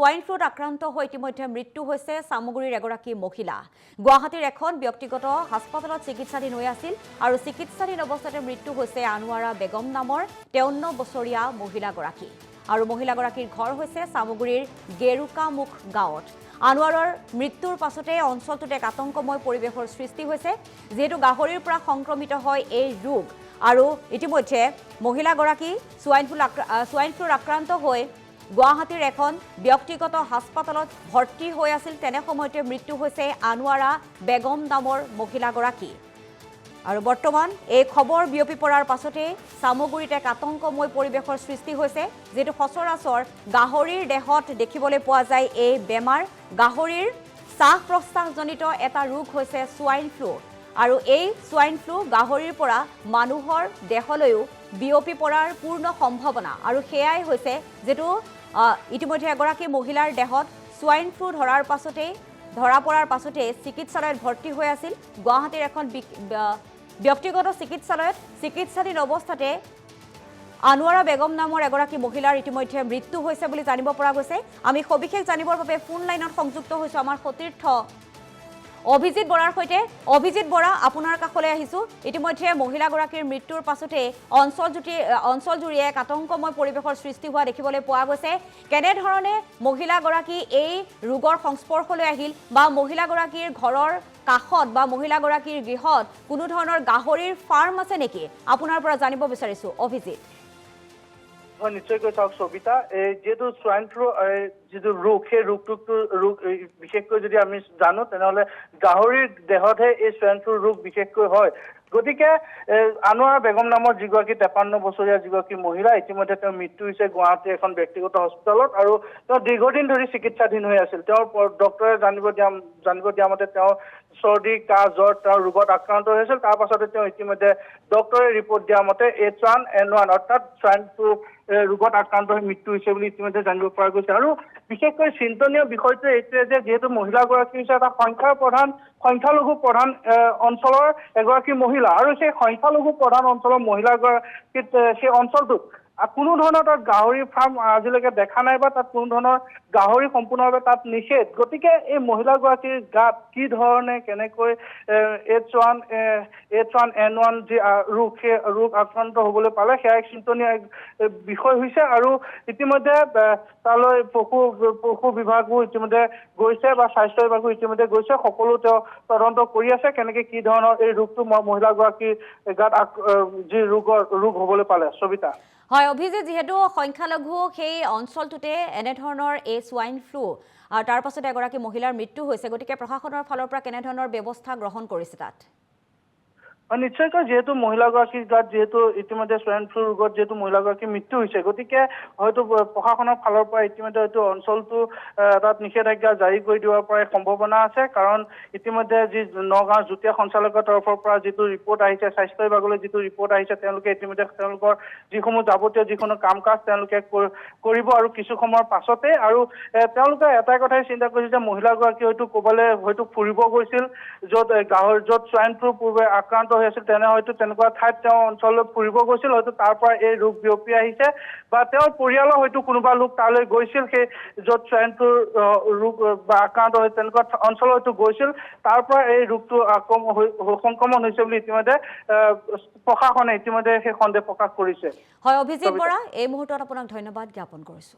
Swine ফ্লুত আক্ৰান্ত হৈ ইতিমধ্যে মৃত্যু হৈছে সামগুৰিৰ এগৰাকী মহিলা। গুৱাহাটীৰ এখন ব্যক্তিগত হাস্পতালত চিকিৎসাধীন হৈ আছিল আৰু চিকিৎসাধীন অৱস্থাতে মৃত্যু হৈছে আনোৱাৰা বেগম নামৰ 53 বছৰীয়া মহিলাগৰাকী। আৰু মহিলাগৰাকীৰ ঘৰ হৈছে সামগুৰিৰ গেৰুকামুখ গাঁৱত। আনোৱাৰৰ মৃত্যুৰ পাছতে অঞ্চলটোত এক আতংকময় পৰিৱেশৰ সৃষ্টি হৈছে, যেহেতু গাহৰিৰ পৰা সংক্ৰমিত হয় এই ৰোগ। আৰু ইতিমধ্যে মহিলাগৰাকী সোয়াইন ফ্লুৰ আক্ৰান্ত হৈ গুৱাহাটীৰ এখন ব্যক্তিগত হাস্পতালত ভৰ্তি হৈ আছিল। তেনে সময়তে মৃত্যু হৈছে আনোৱাৰা বেগম নামৰ মহিলাগৰাকী। আৰু বৰ্তমান এই খবৰ বিয়পি পৰাৰ পাছতে সামগুৰিত এক আতংকময় পৰিৱেশৰ সৃষ্টি হৈছে, যেটো সচৰাচৰ গাহৰিৰ দেহত দেখিবলৈ পোৱা যায় এই বেমাৰ। গাহৰিৰ শ্বাস প্ৰশ্বাসজনিত এটা ৰোগ হৈছে সোয়াইন ফ্লু। আৰু এই সোয়াইন ফ্লু গাহৰিৰ পৰা মানুহৰ দেহলৈও বিয়পি পৰাৰ পূৰ্ণ সম্ভাৱনা। আৰু সেয়াই হৈছে যেটো ইতিমধ্যে এগৰাকী মহিলাৰ দেহত সোয়াইন ফ্লু ধৰা পৰাৰ পাছতে চিকিৎসালয়ত ভৰ্তি হৈ আছিল। গুৱাহাটীৰ এখন ব্যক্তিগত চিকিৎসালয়ত চিকিৎসাধীন অৱস্থাতে আনোৱাৰা বেগম নামৰ এগৰাকী মহিলাৰ ইতিমধ্যে মৃত্যু হৈছে বুলি জানিব পৰা গৈছে। আমি সবিশেষ জানিবৰ বাবে ফোন লাইনত সংযুক্ত হৈছো আমাৰ সতীৰ্থ অভিজিত বৰাৰ সৈতে। অভিজিত বৰা, আপোনাৰ কাষলৈ আহিছো। ইতিমধ্যে মহিলাগৰাকীৰ মৃত্যুৰ পাছতে অঞ্চলজুৰি এক আতংকময় পৰিৱেশৰ সৃষ্টি হোৱা দেখিবলৈ পোৱা গৈছে। কেনেধৰণে মহিলাগৰাকী এই ৰোগৰ সংস্পৰ্শলৈ আহিল, বা মহিলাগৰাকীৰ ঘৰৰ কাষত বা মহিলাগৰাকীৰ গৃহত কোনো ধৰণৰ গাহৰিৰ ফাৰ্ম আছে নেকি? আপোনাৰ পৰা জানিব বিচাৰিছো অভিজিত। নিশ্চয়কৈ চাওক সবিতা, যেহেতু সোয়াইন ফ্লু যিটো ৰোগ, সেই ৰোগ বিশেষকৈ যদি আমি জানো তেনেহ'লে গাহৰিৰ দেহতহে এই সোয়াইন ফ্লু ৰোগ বিশেষকৈ হয়। গতিকে আনোৱাৰা বেগম নামৰ যিগৰাকী 53 বছৰীয়া যিগৰাকী মহিলা, ইতিমধ্যে তেওঁৰ মৃত্যু হৈছে গুৱাহাটীৰ এখন ব্যক্তিগত হস্পিটেলত। আৰু তেওঁ দীৰ্ঘদিন ধৰি চিকিৎসাধীন হৈ আছিল। তেওঁৰ ডক্টৰে জানিব দিয়া মতে তেওঁ চৰ্দি, কাহ, জ্বৰ তেওঁৰ ৰোগত আক্ৰান্ত হৈছিল। তাৰ পাছতে তেওঁ ইতিমধ্যে ডক্টৰে ৰিপৰ্ট দিয়া মতে H1N1 অৰ্থাৎ সোয়াইন ফ্লু ৰোগত আক্ৰান্ত হৈ মৃত্যু হৈছে বুলি ইতিমধ্যে জানিব পৰা গৈছে। আৰু বিশেষকৈ চিন্তনীয় বিষয়টো এইটোৱে যে যিহেতু মহিলাগৰাকী হৈছে এটা সংখ্যালঘু প্ৰধান অঞ্চলৰ এগৰাকী মহিলা, আৰু সেই সংখ্যালঘু প্ৰধান অঞ্চলৰ মহিলাগৰাকীত সেই অঞ্চলটোত কোনো ধৰণৰ তাত গাহৰি ফাৰ্ম আজিলৈকে দেখা নাই, বা তাত কোনো ধৰণৰ গাহৰি সম্পূৰ্ণভাৱে তাত নিষেধ। গতিকে এই মহিলাগৰাকীৰ গাত কি ধৰণে কেনেকৈ H1N1 যি ৰোগ, সেই ৰোগ আক্ৰান্ত হ'বলৈ পালে, সেয়া এক চিন্তনীয় বিষয় হৈছে। আৰু ইতিমধ্যে তালৈ পশু বিভাগো ইতিমধ্যে গৈছে, বা স্বাস্থ্য বিভাগো ইতিমধ্যে গৈছে। সকলো তেওঁ তদন্ত কৰি আছে, কেনেকে কি ধৰণৰ এই ৰোগটো মহিলাগৰাকীৰ গাত যি ৰোগ হ'বলৈ পালে। সবিতা। হয় অভিজিত, যিহেতু সংখ্যালঘু সেই অঞ্চলটোতে এনেধৰণৰ এই সোয়াইন ফ্লু আৰু তাৰ পাছতে এগৰাকী মহিলাৰ মৃত্যু হৈছে, গতিকে প্ৰশাসনৰ ফালৰ পৰা কেনেধৰণৰ ব্যৱস্থা গ্ৰহণ কৰিছে তাত? নিশ্চয়কৈ, যিহেতু মহিলাগৰাকীৰ গাত যিহেতু ইতিমধ্যে সোয়াইন ফ্লু ৰোগত যিহেতু মহিলাগৰাকীৰ মৃত্যু হৈছে, গতিকে হয়তো প্ৰশাসনৰ ফালৰ পৰা ইতিমধ্যে হয়তো অঞ্চলটো তাত নিষেধাজ্ঞা জাৰি কৰি দিবৰ পৰা সম্ভাৱনা আছে। কাৰণ ইতিমধ্যে যি নগাঁও যুটীয়া সঞ্চালকৰ তৰফৰ পৰা যিটো ৰিপৰ্ট আহিছে, স্বাস্থ্য বিভাগলৈ যিটো ৰিপৰ্ট আহিছে, তেওঁলোকে ইতিমধ্যে তেওঁলোকৰ যিসমূহ যাৱতীয় যিকোনো কাম কাজ তেওঁলোকে কৰিব, আৰু কিছু সময়ৰ পাছতে। আৰু তেওঁলোকে এটাই কথাই চিন্তা কৰিছে যে মহিলাগৰাকী হয়তো ক'বলৈ হয়তো ফুৰিব গৈছিল, য'ত সোয়াইন ফ্লু পূৰ্বে আক্ৰান্ত হৈ আছিল, হয়তো তেনেকুৱা ঠাইত তেওঁ অঞ্চললৈ ফুৰিব গৈছিল, হয়তো তাৰ পৰা এই ৰোগ বিয়পি আহিছে, বা তেওঁৰ পৰিয়ালৰ হয়তো কোনোবা লোক তালৈ গৈছিল, সেই য'ত সোয়াইন ফ্লুৰ ৰোগ বা আক্ৰান্ত হৈ তেনেকুৱা অঞ্চল হয়তো গৈছিল, তাৰ পৰা এই ৰোগটো সংক্ৰমণ হৈছে বুলি ইতিমধ্যে প্ৰশাসনে ইতিমধ্যে সেই সন্দেহ প্ৰকাশ কৰিছে। হয় অভিজিত বৰা, এই মুহূৰ্তত আপোনাক ধন্যবাদ জ্ঞাপন কৰিছো।